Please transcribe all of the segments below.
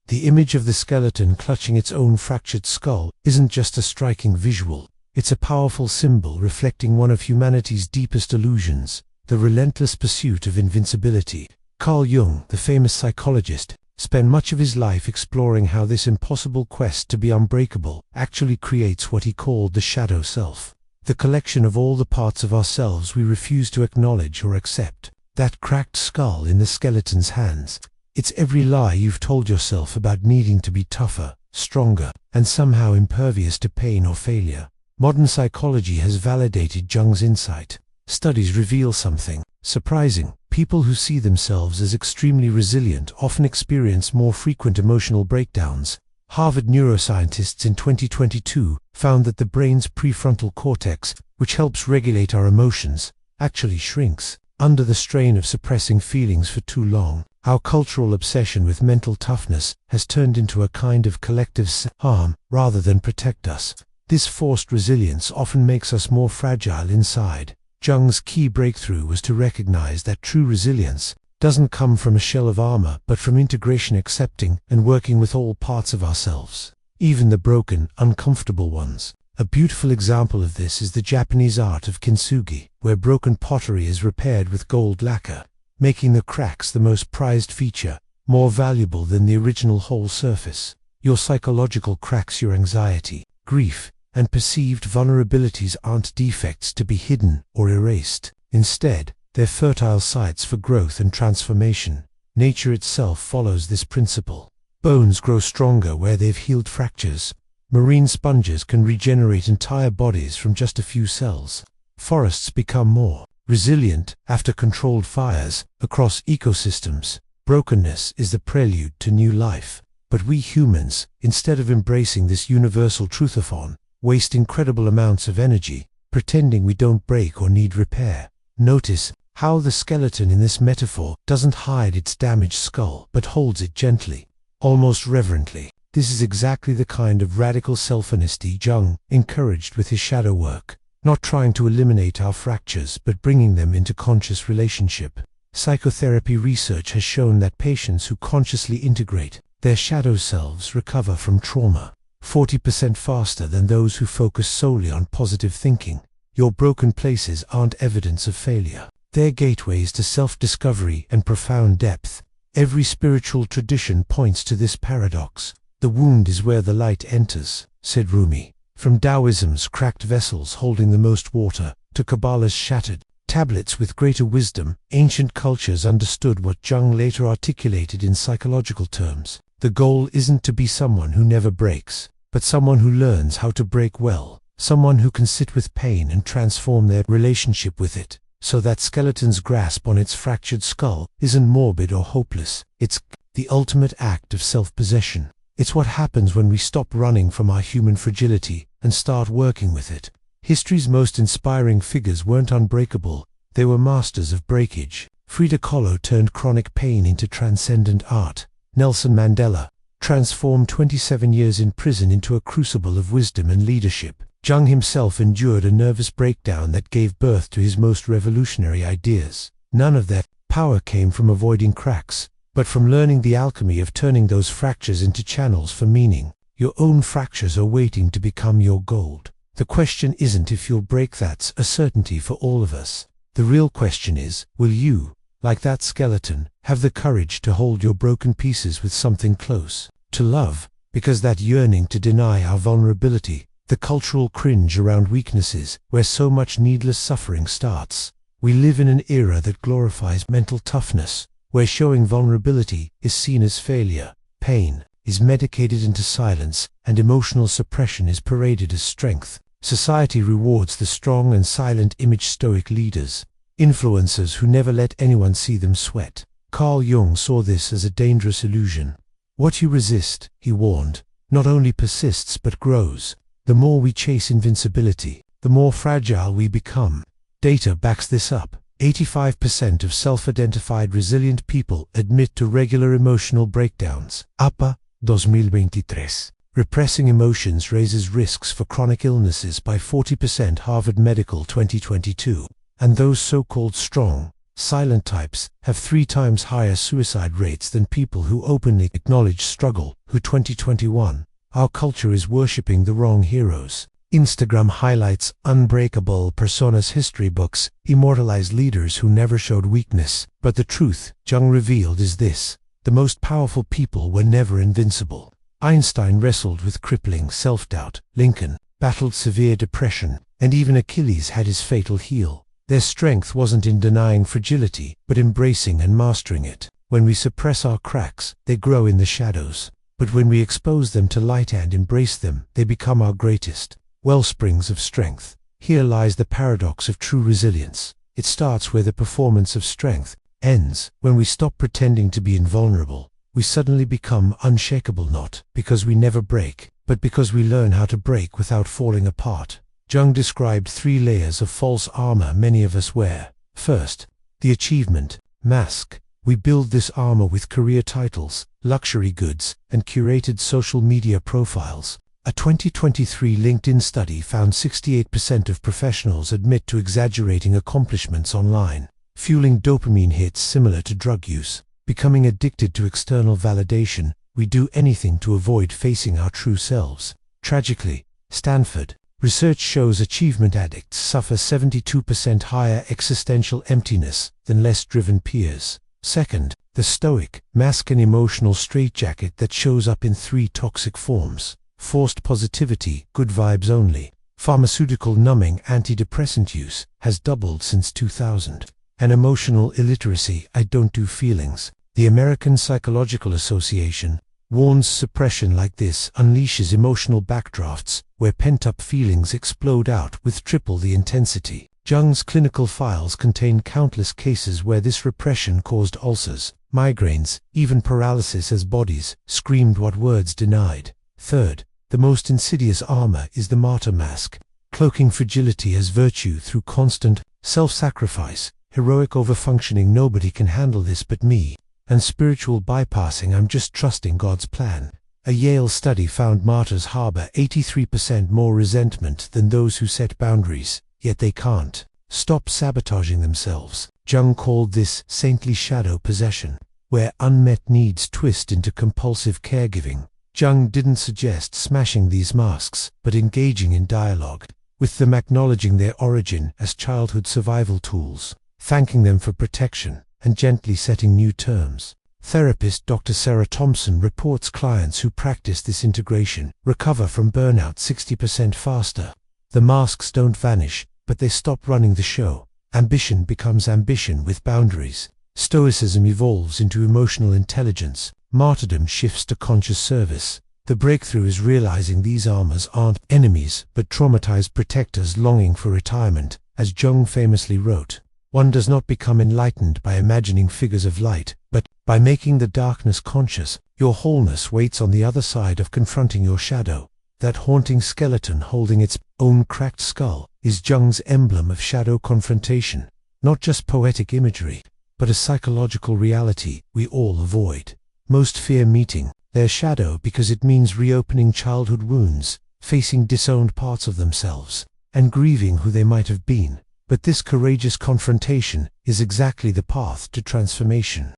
The image of the skeleton clutching its own fractured skull isn't just a striking visual. It's a powerful symbol reflecting one of humanity's deepest illusions, the relentless pursuit of invincibility. Carl Jung, the famous psychologist, spent much of his life exploring how this impossible quest to be unbreakable actually creates what he called the shadow self, the collection of all the parts of ourselves we refuse to acknowledge or accept. That cracked skull in the skeleton's hands. It's every lie you've told yourself about needing to be tougher, stronger, and somehow impervious to pain or failure. Modern psychology has validated Jung's insight. Studies reveal something surprising. People who see themselves as extremely resilient often experience more frequent emotional breakdowns. Harvard neuroscientists in 2022 found that the brain's prefrontal cortex, which helps regulate our emotions, actually shrinks under the strain of suppressing feelings for too long. Our cultural obsession with mental toughness has turned into a kind of collective harm rather than protect us. This forced resilience often makes us more fragile inside. Jung's key breakthrough was to recognize that true resilience doesn't come from a shell of armor, but from integration, accepting and working with all parts of ourselves, even the broken, uncomfortable ones. A beautiful example of this is the Japanese art of kintsugi, where broken pottery is repaired with gold lacquer, making the cracks the most prized feature, more valuable than the original whole surface. Your psychological cracks, your anxiety, grief, and perceived vulnerabilities aren't defects to be hidden or erased. Instead, they're fertile sites for growth and transformation. Nature itself follows this principle. Bones grow stronger where they've healed fractures. Marine sponges can regenerate entire bodies from just a few cells. Forests become more resilient after controlled fires across ecosystems. Brokenness is the prelude to new life. But we humans, instead of embracing this universal truthathon, waste incredible amounts of energy pretending we don't break or need repair. Notice how the skeleton in this metaphor doesn't hide its damaged skull, but holds it gently, almost reverently. This is exactly the kind of radical self-honesty Jung encouraged with his shadow work, not trying to eliminate our fractures but bringing them into conscious relationship. Psychotherapy research has shown that patients who consciously integrate their shadow selves recover from trauma 40% faster than those who focus solely on positive thinking. Your broken places aren't evidence of failure. They're gateways to self-discovery and profound depth. Every spiritual tradition points to this paradox. The wound is where the light enters, said Rumi. From Taoism's cracked vessels holding the most water, to Kabbalah's shattered tablets with greater wisdom, ancient cultures understood what Jung later articulated in psychological terms. The goal isn't to be someone who never breaks, but someone who learns how to break well, someone who can sit with pain and transform their relationship with it, so that skeleton's grasp on its fractured skull isn't morbid or hopeless. It's the ultimate act of self-possession. It's what happens when we stop running from our human fragility and start working with it. History's most inspiring figures weren't unbreakable, they were masters of breakage. Frida Kahlo turned chronic pain into transcendent art. Nelson Mandela transformed 27 years in prison into a crucible of wisdom and leadership. Jung himself endured a nervous breakdown that gave birth to his most revolutionary ideas. None of that power came from avoiding cracks, but from learning the alchemy of turning those fractures into channels for meaning. Your own fractures are waiting to become your gold. The question isn't if you'll break, that's a certainty for all of us. The real question is, will you, like that skeleton, have the courage to hold your broken pieces with something close to love? Because that yearning to deny our vulnerability, the cultural cringe around weaknesses, where so much needless suffering starts. We live in an era that glorifies mental toughness, where showing vulnerability is seen as failure. Pain is medicated into silence, and emotional suppression is paraded as strength. Society rewards the strong and silent image, stoic leaders, influencers who never let anyone see them sweat. Carl Jung saw this as a dangerous illusion. What you resist, he warned, not only persists but grows. The more we chase invincibility, the more fragile we become. Data backs this up. 85% of self-identified resilient people admit to regular emotional breakdowns. APA 2023. Repressing emotions raises risks for chronic illnesses by 40%. Harvard Medical 2022. And those so-called strong, silent types, have 3 times higher suicide rates than people who openly acknowledge struggle. Who 2021. Our culture is worshipping the wrong heroes. Instagram highlights unbreakable personas. History books immortalize leaders who never showed weakness. But the truth, Jung revealed, is this: the most powerful people were never invincible. Einstein wrestled with crippling self-doubt. Lincoln battled severe depression. And even Achilles had his fatal heel. Their strength wasn't in denying fragility, but embracing and mastering it. When we suppress our cracks, they grow in the shadows. But when we expose them to light and embrace them, they become our greatest wellsprings of strength. Here lies the paradox of true resilience. It starts where the performance of strength ends. When we stop pretending to be invulnerable, we suddenly become unshakable, not because we never break, but because we learn how to break without falling apart. Jung described 3 layers of false armor many of us wear. First, the achievement mask. We build this armor with career titles, luxury goods, and curated social media profiles. A 2023 LinkedIn study found 68% of professionals admit to exaggerating accomplishments online, fueling dopamine hits similar to drug use. Becoming addicted to external validation, we do anything to avoid facing our true selves. Tragically, Stanford research shows achievement addicts suffer 72% higher existential emptiness than less driven peers. Second, the stoic mask, an emotional straitjacket that shows up in 3 toxic forms: forced positivity, good vibes only; pharmaceutical numbing, antidepressant use has doubled since 2000; and emotional illiteracy, I don't do feelings. The American Psychological Association warns suppression like this unleashes emotional backdrafts where pent-up feelings explode out with triple the intensity. Jung's clinical files contain countless cases where this repression caused ulcers, migraines, even paralysis, as bodies screamed what words denied. Third, the most insidious armor is the martyr mask, cloaking fragility as virtue through constant self-sacrifice, heroic overfunctioning, nobody can handle this but me, and spiritual bypassing, I'm just trusting God's plan. A Yale study found martyrs harbor 83% more resentment than those who set boundaries, yet they can't stop sabotaging themselves. Jung called this saintly shadow possession, where unmet needs twist into compulsive caregiving. Jung didn't suggest smashing these masks, but engaging in dialogue with them, acknowledging their origin as childhood survival tools, thanking them for protection, and gently setting new terms. Therapist Dr. Sarah Thompson reports clients who practice this integration recover from burnout 60% faster. The masks don't vanish, but they stop running the show. Ambition becomes ambition with boundaries. Stoicism evolves into emotional intelligence. Martyrdom shifts to conscious service. The breakthrough is realizing these armors aren't enemies, but traumatized protectors longing for retirement. As Jung famously wrote, one does not become enlightened by imagining figures of light, but by making the darkness conscious. Your wholeness waits on the other side of confronting your shadow. That haunting skeleton holding its own cracked skull is Jung's emblem of shadow confrontation, not just poetic imagery, but a psychological reality we all avoid. Most fear meeting their shadow because it means reopening childhood wounds, facing disowned parts of themselves, and grieving who they might have been. But this courageous confrontation is exactly the path to transformation.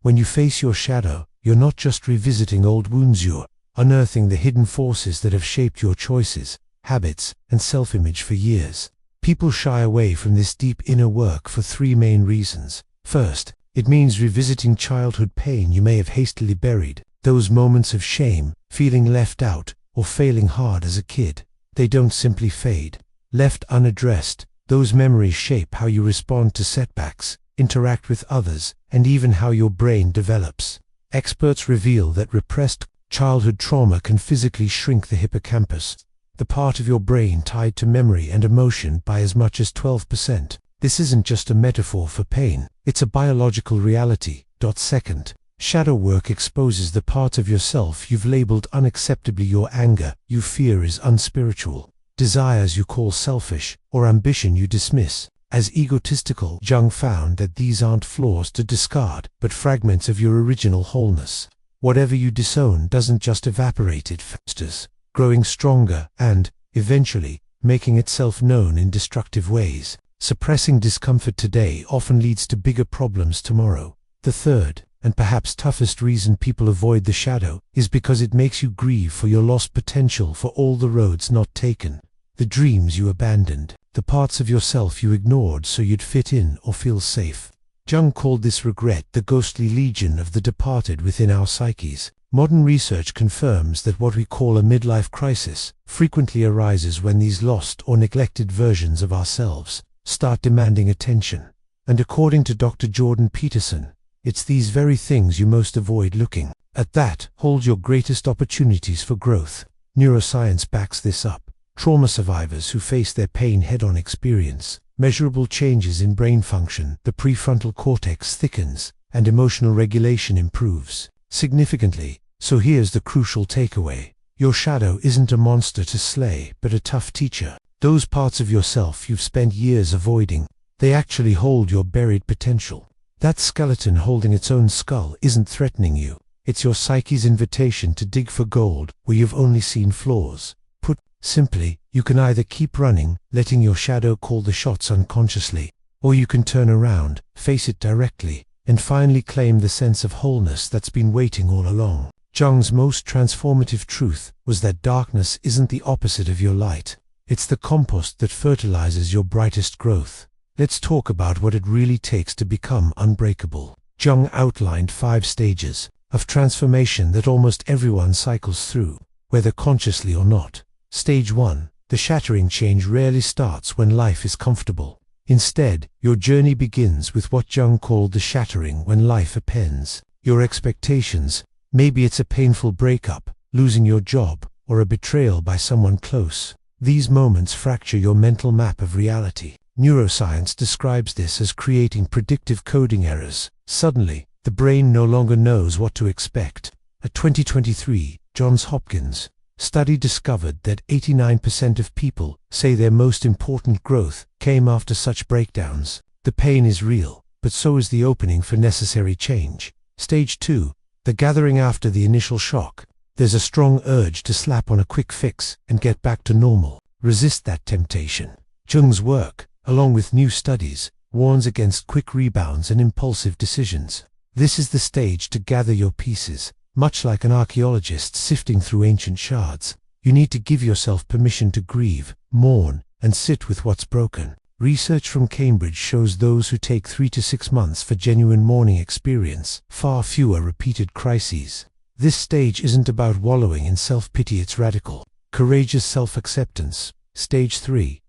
When you face your shadow, you're not just revisiting old wounds, you're unearthing the hidden forces that have shaped your choices, habits, and self-image for years. People shy away from this deep inner work for 3 main reasons. First, it means revisiting childhood pain you may have hastily buried, those moments of shame, feeling left out, or failing hard as a kid. They don't simply fade. Left unaddressed, those memories shape how you respond to setbacks, interact with others, and even how your brain develops. Experts reveal that repressed childhood trauma can physically shrink the hippocampus, the part of your brain tied to memory and emotion, by as much as 12%. This isn't just a metaphor for pain, it's a biological reality. Second, shadow work exposes the part of yourself you've labeled unacceptably. Your anger you fear is unspiritual, desires you call selfish, or ambition you dismiss as egotistical. Jung found that these aren't flaws to discard, but fragments of your original wholeness. Whatever you disown doesn't just evaporate, it festers, growing stronger and, eventually, making itself known in destructive ways. Suppressing discomfort today often leads to bigger problems tomorrow. The third, and perhaps toughest reason people avoid the shadow, is because it makes you grieve for your lost potential, for all the roads not taken, the dreams you abandoned, the parts of yourself you ignored so you'd fit in or feel safe. Jung called this regret the ghostly legion of the departed within our psyches. Modern research confirms that what we call a midlife crisis frequently arises when these lost or neglected versions of ourselves start demanding attention. And according to Dr. Jordan Peterson, it's these very things you most avoid looking at that hold your greatest opportunities for growth. Neuroscience backs this up. Trauma survivors who face their pain head-on experience measurable changes in brain function. The prefrontal cortex thickens, and emotional regulation improves significantly. So here's the crucial takeaway. Your shadow isn't a monster to slay, but a tough teacher. Those parts of yourself you've spent years avoiding, they actually hold your buried potential. That skeleton holding its own skull isn't threatening you. It's your psyche's invitation to dig for gold where you've only seen flaws. Put simply, you can either keep running, letting your shadow call the shots unconsciously, or you can turn around, face it directly, and finally claim the sense of wholeness that's been waiting all along. Jung's most transformative truth was that darkness isn't the opposite of your light. It's the compost that fertilizes your brightest growth. Let's talk about what it really takes to become unbreakable. Jung outlined 5 stages of transformation that almost everyone cycles through, whether consciously or not. Stage 1. The shattering change rarely starts when life is comfortable. Instead, your journey begins with what Jung called the shattering when life upends your expectations. Maybe it's a painful breakup, losing your job, or a betrayal by someone close. These moments fracture your mental map of reality. Neuroscience describes this as creating predictive coding errors. Suddenly, the brain no longer knows what to expect. A 2023 Johns Hopkins study discovered that 89% of people say their most important growth came after such breakdowns. The pain is real, but so is the opening for necessary change. Stage 2. The gathering after the initial shock. There's a strong urge to slap on a quick fix and get back to normal. Resist that temptation. Jung's work, along with new studies, warns against quick rebounds and impulsive decisions. This is the stage to gather your pieces. Much like an archaeologist sifting through ancient shards, you need to give yourself permission to grieve, mourn, and sit with what's broken. Research from Cambridge shows those who take 3 to 6 months for genuine mourning experience far fewer repeated crises. This stage isn't about wallowing in self-pity, it's radical, courageous self-acceptance. Stage 3.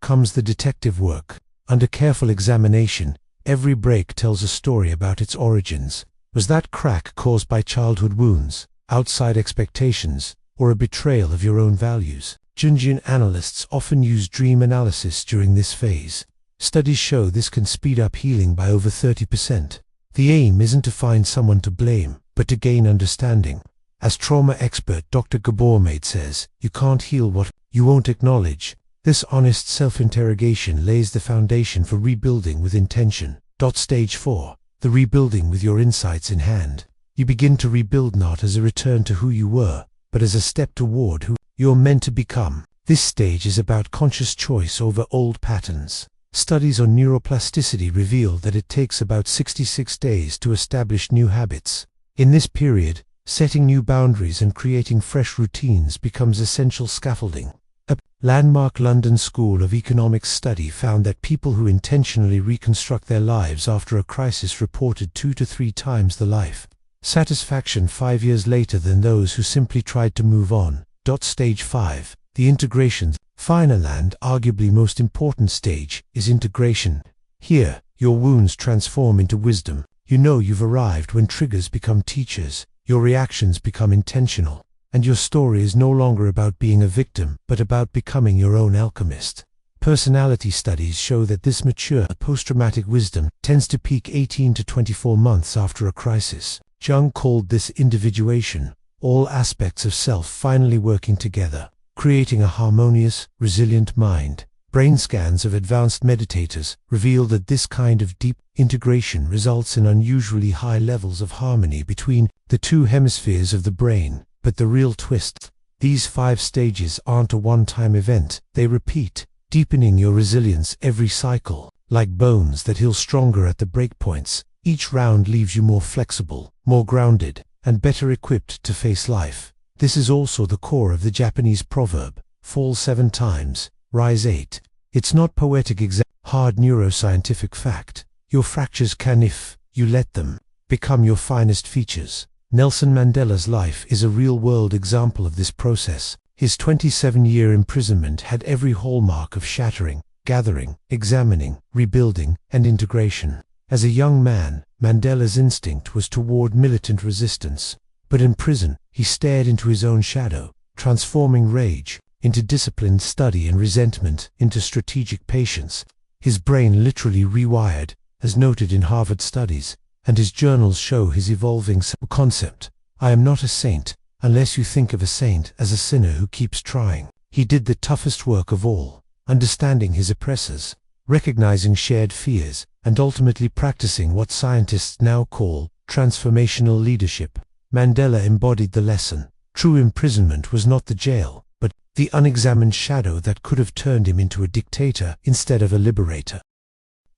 Comes the detective work. Under careful examination, every break tells a story about its origins. Was that crack caused by childhood wounds, outside expectations, or a betrayal of your own values? Jungian analysts often use dream analysis during this phase. Studies show this can speed up healing by over 30%. The aim isn't to find someone to blame, but to gain understanding. As trauma expert Dr. Gabormade says, you can't heal what you won't acknowledge. This honest self-interrogation lays the foundation for rebuilding with intention. Stage 4. The rebuilding with your insights in hand. You begin to rebuild not as a return to who you were, but as a step toward who you're meant to become. This stage is about conscious choice over old patterns. Studies on neuroplasticity reveal that it takes about 66 days to establish new habits. In this period, setting new boundaries and creating fresh routines becomes essential scaffolding. A landmark London School of Economics study found that people who intentionally reconstruct their lives after a crisis reported 2 to 3 times the life satisfaction 5 years later than those who simply tried to move on. Stage 5. The integration. Final and arguably most important stage is integration. Here, your wounds transform into wisdom. You know you've arrived when triggers become teachers, your reactions become intentional, and your story is no longer about being a victim, but about becoming your own alchemist. Personality studies show that this mature post-traumatic wisdom tends to peak 18 to 24 months after a crisis. Jung called this individuation, all aspects of self finally working together, creating a harmonious, resilient mind. Brain scans of advanced meditators reveal that this kind of deep integration results in unusually high levels of harmony between the 2 hemispheres of the brain. But the real twist, these 5 stages aren't a one-time event, they repeat. deepening your resilience every cycle. Like bones that heal stronger at the breakpoints, each round leaves you more flexible, more grounded, and better equipped to face life. This is also the core of the Japanese proverb, fall 7 times, rise 8. It's not poetic hard neuroscientific fact. Your fractures can, if you let them, become your finest features. Nelson Mandela's life is a real-world example of this process. His 27-year imprisonment had every hallmark of shattering, gathering, examining, rebuilding, and integration. As a young man, Mandela's instinct was toward militant resistance. But in prison, he stared into his own shadow, transforming rage into disciplined study and resentment into strategic patience. His brain literally rewired, as noted in Harvard studies, and his journals show his evolving concept. I am not a saint, unless you think of a saint as a sinner who keeps trying. He did the toughest work of all, understanding his oppressors, recognizing shared fears, and ultimately practicing what scientists now call transformational leadership. Mandela embodied the lesson. True imprisonment was not the jail, but the unexamined shadow that could have turned him into a dictator instead of a liberator.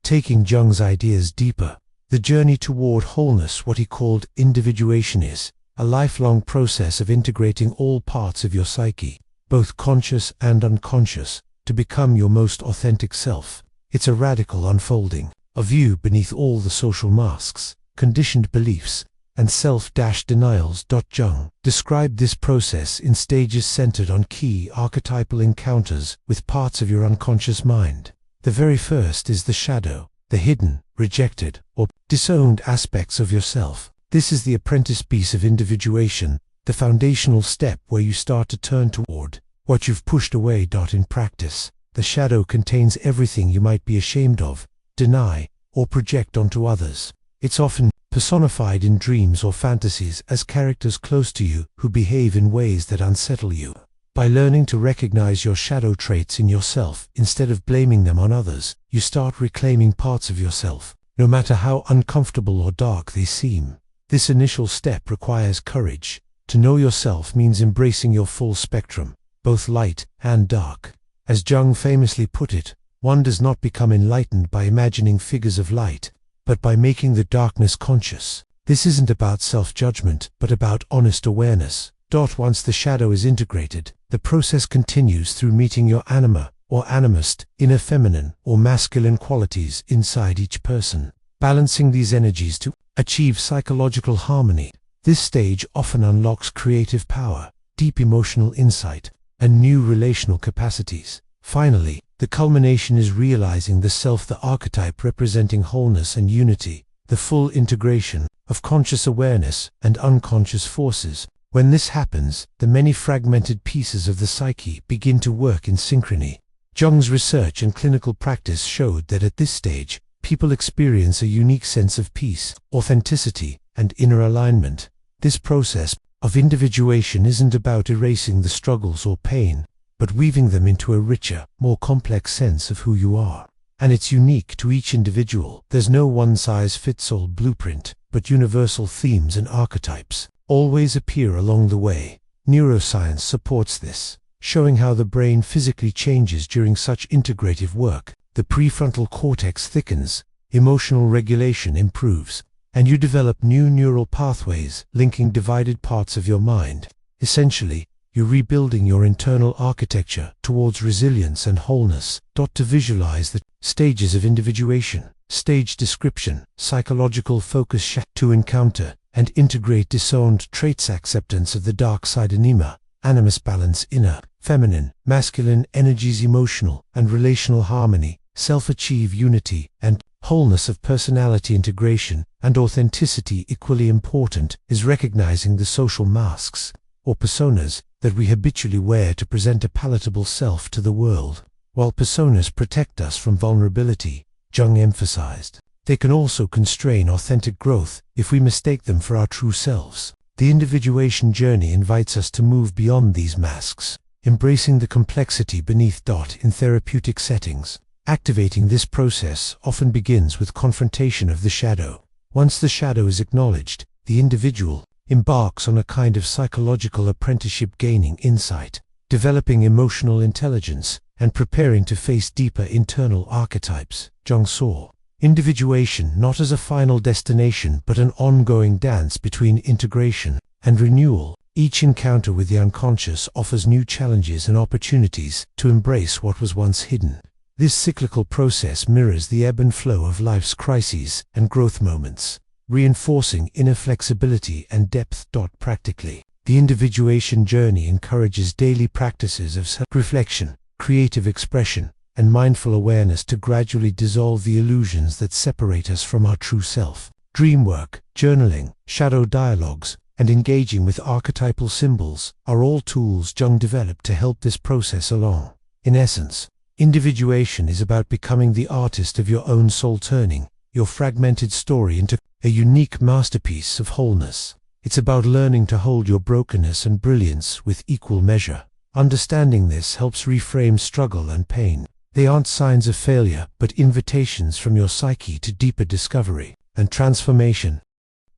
Taking Jung's ideas deeper, the journey toward wholeness, what he called individuation, is a lifelong process of integrating all parts of your psyche, both conscious and unconscious, to become your most authentic self. It's a radical unfolding, a view beneath all the social masks, conditioned beliefs, and self-denials. Jung described this process in stages centered on key archetypal encounters with parts of your unconscious mind. The very first is the shadow, the hidden, rejected, or disowned aspects of yourself. This is the apprentice piece of individuation, the foundational step where you start to turn toward what you've pushed away. In practice, the shadow contains everything you might be ashamed of, deny, or project onto others. It's often personified in dreams or fantasies as characters close to you who behave in ways that unsettle you. By learning to recognize your shadow traits in yourself instead of blaming them on others, you start reclaiming parts of yourself, no matter how uncomfortable or dark they seem. This initial step requires courage. To know yourself means embracing your full spectrum, both light and dark. As Jung famously put it, one does not become enlightened by imagining figures of light, but by making the darkness conscious. This isn't about self-judgment, but about honest awareness. Once the shadow is integrated, the process continues through meeting your anima, or animist, inner feminine or masculine qualities inside each person, balancing these energies to achieve psychological harmony. This stage often unlocks creative power, deep emotional insight, and new relational capacities. Finally, the culmination is realizing the self, the archetype representing wholeness and unity, the full integration of conscious awareness and unconscious forces. When this happens, the many fragmented pieces of the psyche begin to work in synchrony. Jung's research and clinical practice showed that at this stage, people experience a unique sense of peace, authenticity, and inner alignment. This process of individuation isn't about erasing the struggles or pain, but weaving them into a richer, more complex sense of who you are. And it's unique to each individual. There's no one-size-fits-all blueprint, but universal themes and archetypes always appear along the way. Neuroscience supports this, showing how the brain physically changes during such integrative work. The prefrontal cortex thickens, emotional regulation improves, and you develop new neural pathways linking divided parts of your mind. Essentially, you're rebuilding your internal architecture towards resilience and wholeness. To visualize the stages of individuation, stage description, psychological focus, to encounter and integrate disowned traits, acceptance of the dark side, anima, animus, balance, inner, feminine, masculine energies, emotional and relational harmony, self-achieve unity, and wholeness of personality, integration and authenticity. Equally important is recognizing the social masks, or personas, that we habitually wear to present a palatable self to the world. While personas protect us from vulnerability, Jung emphasized, they can also constrain authentic growth if we mistake them for our true selves. The individuation journey invites us to move beyond these masks, embracing the complexity beneath. In therapeutic settings, activating this process often begins with confrontation of the shadow. Once the shadow is acknowledged, the individual embarks on a kind of psychological apprenticeship, gaining insight, developing emotional intelligence, and preparing to face deeper internal archetypes. Jung saw individuation not as a final destination but an ongoing dance between integration and renewal. Each encounter with the unconscious offers new challenges and opportunities to embrace what was once hidden. This cyclical process mirrors the ebb and flow of life's crises and growth moments, reinforcing inner flexibility and depth. Practically, the individuation journey encourages daily practices of self-reflection, creative expression, and mindful awareness to gradually dissolve the illusions that separate us from our true self. Dream work, journaling, shadow dialogues, and engaging with archetypal symbols are all tools Jung developed to help this process along. In essence, individuation is about becoming the artist of your own soul, turning your fragmented story into a unique masterpiece of wholeness. It's about learning to hold your brokenness and brilliance with equal measure. Understanding this helps reframe struggle and pain. They aren't signs of failure, but invitations from your psyche to deeper discovery and transformation.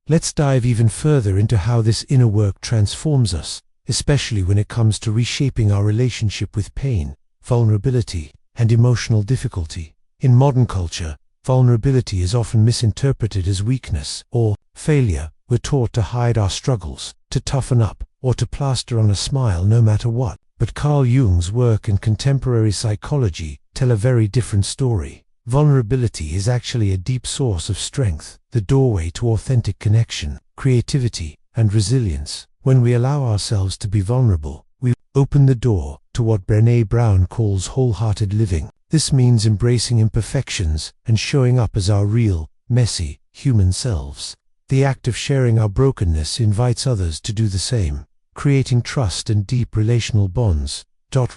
Let's dive even further into how this inner work transforms us, especially when it comes to reshaping our relationship with pain, vulnerability, and emotional difficulty. In modern culture, vulnerability is often misinterpreted as weakness or failure. We're taught to hide our struggles, to toughen up, or to plaster on a smile no matter what. But Carl Jung's work and contemporary psychology tell a very different story. Vulnerability is actually a deep source of strength, the doorway to authentic connection, creativity, and resilience. When we allow ourselves to be vulnerable, we open the door to what Brené Brown calls wholehearted living. This means embracing imperfections and showing up as our real, messy, human selves. The act of sharing our brokenness invites others to do the same, creating trust and deep relational bonds.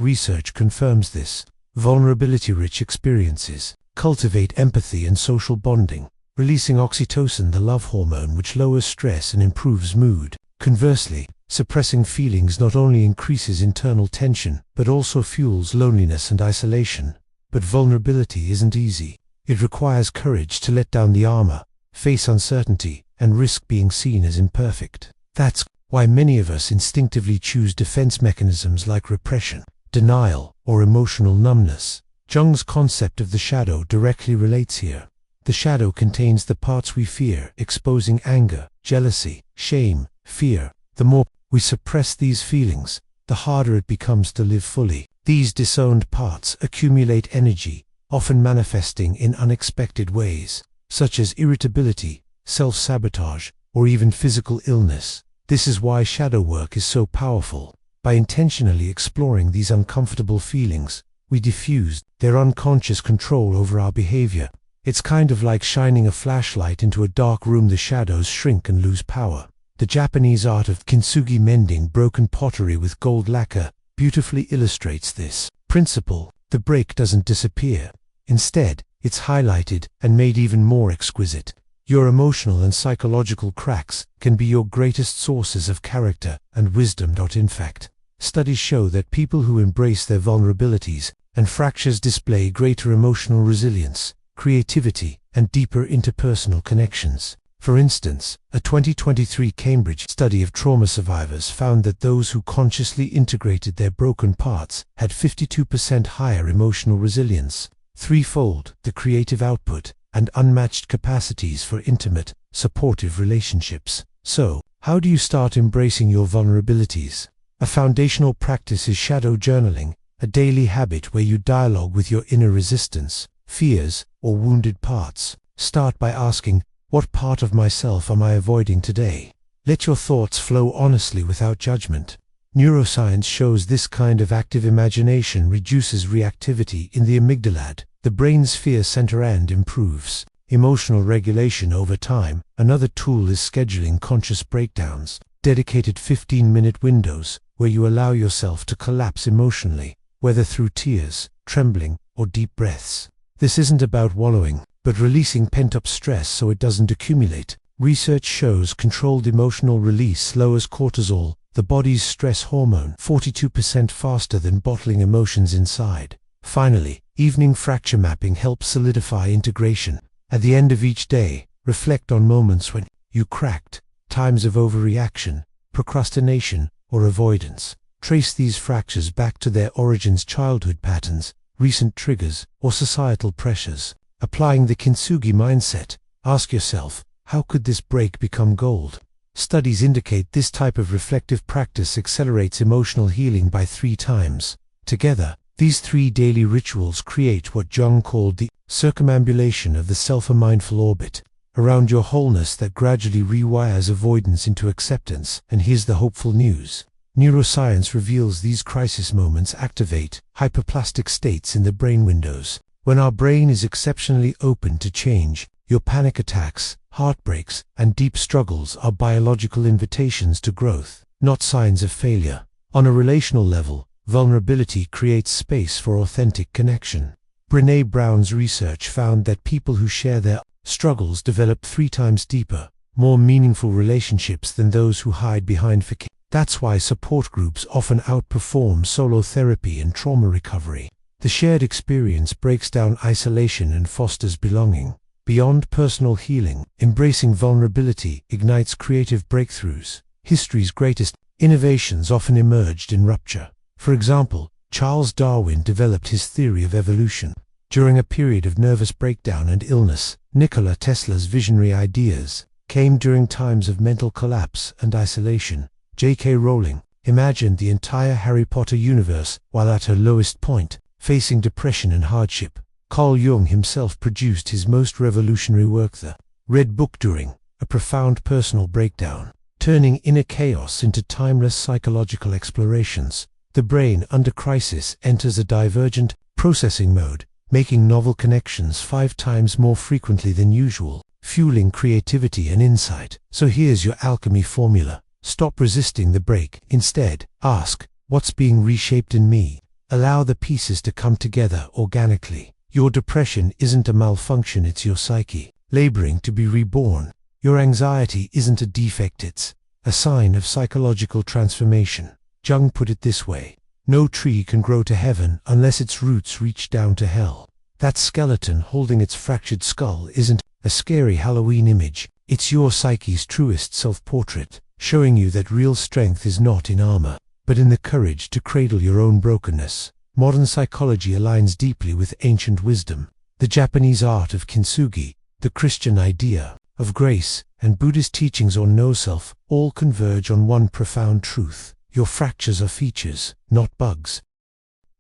Research confirms this. Vulnerability-rich experiences cultivate empathy and social bonding, releasing oxytocin, the love hormone which lowers stress and improves mood. Conversely, suppressing feelings not only increases internal tension, but also fuels loneliness and isolation. But vulnerability isn't easy. It requires courage to let down the armor, face uncertainty, and risk being seen as imperfect. That's why many of us instinctively choose defense mechanisms like repression, denial, or emotional numbness. Jung's concept of the shadow directly relates here. The shadow contains the parts we fear, exposing anger, jealousy, shame, fear. The more we suppress these feelings, the harder it becomes to live fully. These disowned parts accumulate energy, often manifesting in unexpected ways, such as irritability, self-sabotage, or even physical illness. This is why shadow work is so powerful. By intentionally exploring these uncomfortable feelings, we diffuse their unconscious control over our behavior. It's kind of like shining a flashlight into a dark room. The shadows shrink and lose power. The Japanese art of kintsugi, mending broken pottery with gold lacquer, beautifully illustrates this principle. The break doesn't disappear. Instead, it's highlighted and made even more exquisite. Your emotional and psychological cracks can be your greatest sources of character and wisdom. In fact, studies show that people who embrace their vulnerabilities and fractures display greater emotional resilience, creativity, and deeper interpersonal connections. For instance, a 2023 Cambridge study of trauma survivors found that those who consciously integrated their broken parts had 52% higher emotional resilience, threefold the creative output, and unmatched capacities for intimate, supportive relationships. So, how do you start embracing your vulnerabilities? A foundational practice is shadow journaling, a daily habit where you dialogue with your inner resistance, fears, or wounded parts. Start by asking, what part of myself am I avoiding today? Let your thoughts flow honestly without judgment. Neuroscience shows this kind of active imagination reduces reactivity in the amygdala, the brain's fear center, and improves emotional regulation over time. Another tool is scheduling conscious breakdowns, dedicated 15-minute windows where you allow yourself to collapse emotionally, whether through tears, trembling, or deep breaths. This isn't about wallowing, but releasing pent-up stress so it doesn't accumulate. Research shows controlled emotional release lowers cortisol, the body's stress hormone, 42% faster than bottling emotions inside. Finally, evening fracture mapping helps solidify integration. At the end of each day, reflect on moments when you cracked, times of overreaction, procrastination, or avoidance. Trace these fractures back to their origins: childhood patterns, recent triggers, or societal pressures. Applying the kintsugi mindset, ask yourself, how could this break become gold? Studies indicate this type of reflective practice accelerates emotional healing by 3 times. Together, these 3 daily rituals create what Jung called the circumambulation of the self, a mindful orbit around your wholeness that gradually rewires avoidance into acceptance. And here's the hopeful news. Neuroscience reveals these crisis moments activate hyperplastic states in the brain windows. When our brain is exceptionally open to change, your panic attacks, heartbreaks, and deep struggles are biological invitations to growth, not signs of failure. On a relational level, vulnerability creates space for authentic connection. Brené Brown's research found that people who share their struggles develop 3 times deeper, more meaningful relationships than those who hide behind facades. That's why support groups often outperform solo therapy in trauma recovery. The shared experience breaks down isolation and fosters belonging. Beyond personal healing, embracing vulnerability ignites creative breakthroughs. History's greatest innovations often emerged in rupture. For example, Charles Darwin developed his theory of evolution during a period of nervous breakdown and illness. Nikola Tesla's visionary ideas came during times of mental collapse and isolation. J.K. Rowling imagined the entire Harry Potter universe while at her lowest point, facing depression and hardship. Carl Jung himself produced his most revolutionary work, The Red Book, during a profound personal breakdown, turning inner chaos into timeless psychological explorations. The brain under crisis enters a divergent processing mode, making novel connections 5 times more frequently than usual, fueling creativity and insight. So here's your alchemy formula. Stop resisting the break. Instead, ask, what's being reshaped in me? Allow the pieces to come together organically. Your depression isn't a malfunction, it's your psyche laboring to be reborn. Your anxiety isn't a defect, it's a sign of psychological transformation. Jung put it this way: no tree can grow to heaven unless its roots reach down to hell. That skeleton holding its fractured skull isn't a scary Halloween image, it's your psyche's truest self-portrait, showing you that real strength is not in armor, but in the courage to cradle your own brokenness. Modern psychology aligns deeply with ancient wisdom. The Japanese art of kintsugi, the Christian idea of grace, and Buddhist teachings on no-self all converge on one profound truth: your fractures are features, not bugs.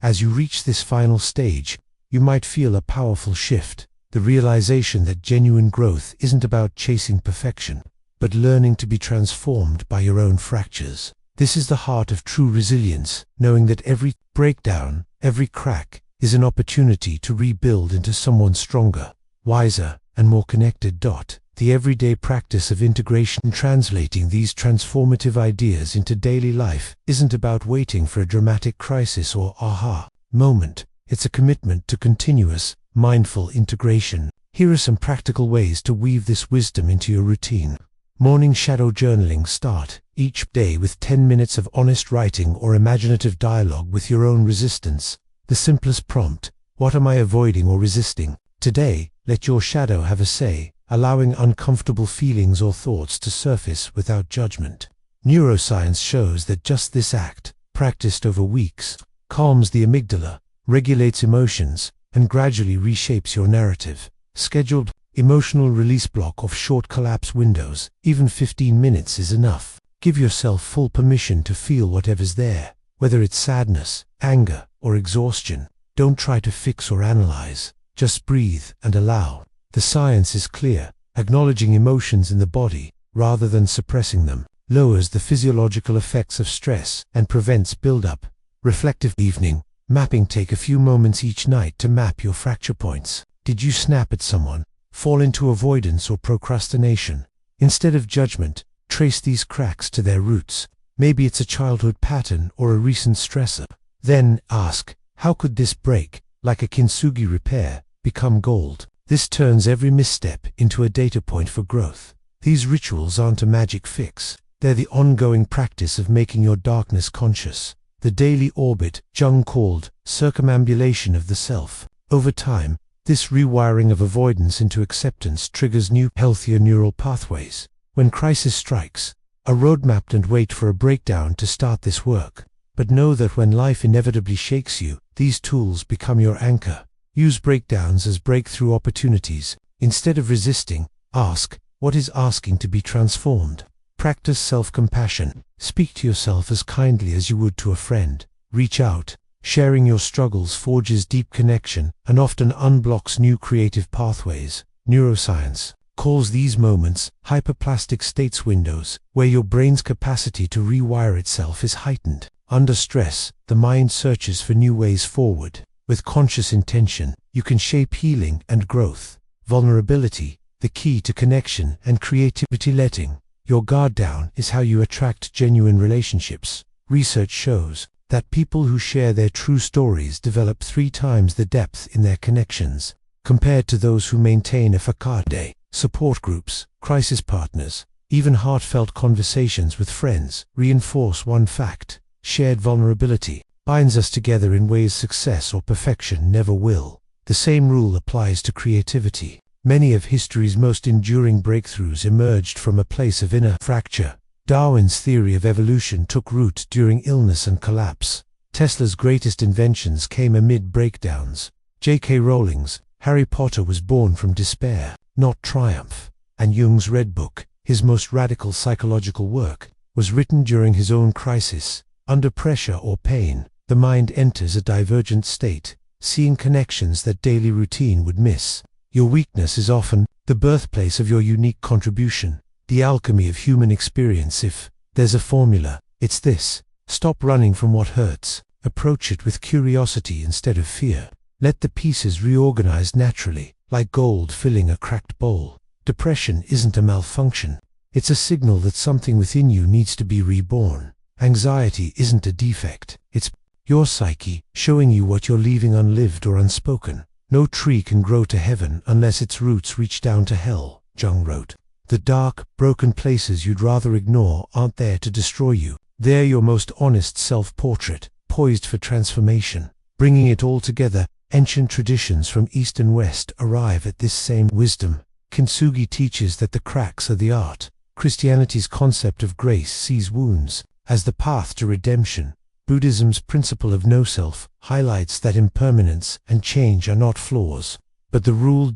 As you reach this final stage, you might feel a powerful shift, the realization that genuine growth isn't about chasing perfection, but learning to be transformed by your own fractures. This is the heart of true resilience, knowing that every breakdown, every crack, is an opportunity to rebuild into someone stronger, wiser, and more connected. The everyday practice of integration and translating these transformative ideas into daily life isn't about waiting for a dramatic crisis or aha moment. It's a commitment to continuous, mindful integration. Here are some practical ways to weave this wisdom into your routine. Morning shadow journaling. Start each day with 10 minutes of honest writing or imaginative dialogue with your own resistance. The simplest prompt: what am I avoiding or resisting? Today, let your shadow have a say, allowing uncomfortable feelings or thoughts to surface without judgment. Neuroscience shows that just this act, practiced over weeks, calms the amygdala, regulates emotions, and gradually reshapes your narrative. Scheduled emotional release block of short collapse windows. Even 15 minutes is enough. Give yourself full permission to feel whatever's there, whether it's sadness, anger, or exhaustion. Don't try to fix or analyze. Just breathe and allow. The science is clear. Acknowledging emotions in the body, rather than suppressing them, lowers the physiological effects of stress and prevents buildup. Reflective evening mapping. Take a few moments each night to map your fracture points. Did you snap at someone, fall into avoidance or procrastination? Instead of judgment, trace these cracks to their roots. Maybe it's a childhood pattern or a recent stressor. Then ask, how could this break, like a kintsugi repair, become gold? This turns every misstep into a data point for growth. These rituals aren't a magic fix. They're the ongoing practice of making your darkness conscious. The daily orbit Jung called circumambulation of the self. Over time, this rewiring of avoidance into acceptance triggers new, healthier neural pathways. When crisis strikes, a roadmap, and wait for a breakdown to start this work. But know that when life inevitably shakes you, these tools become your anchor. Use breakdowns as breakthrough opportunities. Instead of resisting, ask, what is asking to be transformed? Practice self-compassion. Speak to yourself as kindly as you would to a friend. Reach out. Sharing your struggles forges deep connection and often unblocks new creative pathways. Neuroscience calls these moments hyperplastic states windows, where your brain's capacity to rewire itself is heightened. Under stress, the mind searches for new ways forward. With conscious intention, you can shape healing and growth. Vulnerability, the key to connection and creativity. Letting your guard down is how you attract genuine relationships. Research shows that people who share their true stories develop 3 times the depth in their connections, compared to those who maintain a facade. Support groups, crisis partners, even heartfelt conversations with friends reinforce one fact: shared vulnerability binds us together in ways success or perfection never will. The same rule applies to creativity. Many of history's most enduring breakthroughs emerged from a place of inner fracture. Darwin's theory of evolution took root during illness and collapse. Tesla's greatest inventions came amid breakdowns. J.K. Rowling's Harry Potter was born from despair, not triumph. And Jung's Red Book, his most radical psychological work, was written during his own crisis. Under pressure or pain, the mind enters a divergent state, seeing connections that daily routine would miss. Your weakness is often the birthplace of your unique contribution. The alchemy of human experience. If there's a formula, it's this: stop running from what hurts. Approach it with curiosity instead of fear. Let the pieces reorganize naturally, like gold filling a cracked bowl. Depression isn't a malfunction. It's a signal that something within you needs to be reborn. Anxiety isn't a defect. It's your psyche showing you what you're leaving unlived or unspoken. No tree can grow to heaven unless its roots reach down to hell, Jung wrote. The dark, broken places you'd rather ignore aren't there to destroy you. They're your most honest self-portrait, poised for transformation. Bringing it all together, ancient traditions from East and West arrive at this same wisdom. Kintsugi teaches that the cracks are the art. Christianity's concept of grace sees wounds as the path to redemption. Buddhism's principle of no-self highlights that impermanence and change are not flaws, but the rule.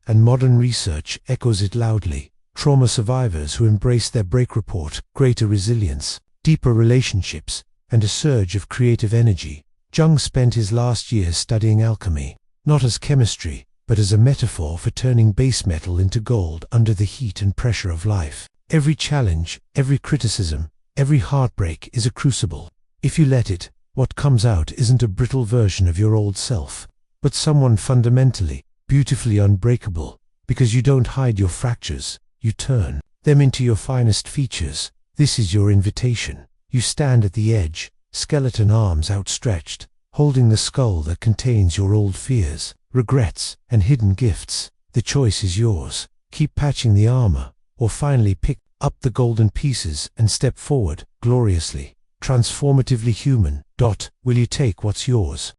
And modern research echoes it loudly. Trauma survivors who embrace their break report greater resilience, deeper relationships, and a surge of creative energy. Jung spent his last years studying alchemy, not as chemistry, but as a metaphor for turning base metal into gold under the heat and pressure of life. Every challenge, every criticism, every heartbreak is a crucible. If you let it, what comes out isn't a brittle version of your old self, but someone fundamentally, beautifully unbreakable. Because you don't hide your fractures, you turn them into your finest features. This is your invitation. You stand at the edge, skeleton arms outstretched, holding the skull that contains your old fears, regrets, and hidden gifts. The choice is yours. Keep patching the armor, or finally pick up the golden pieces and step forward, gloriously, transformatively human. Will you take what's yours?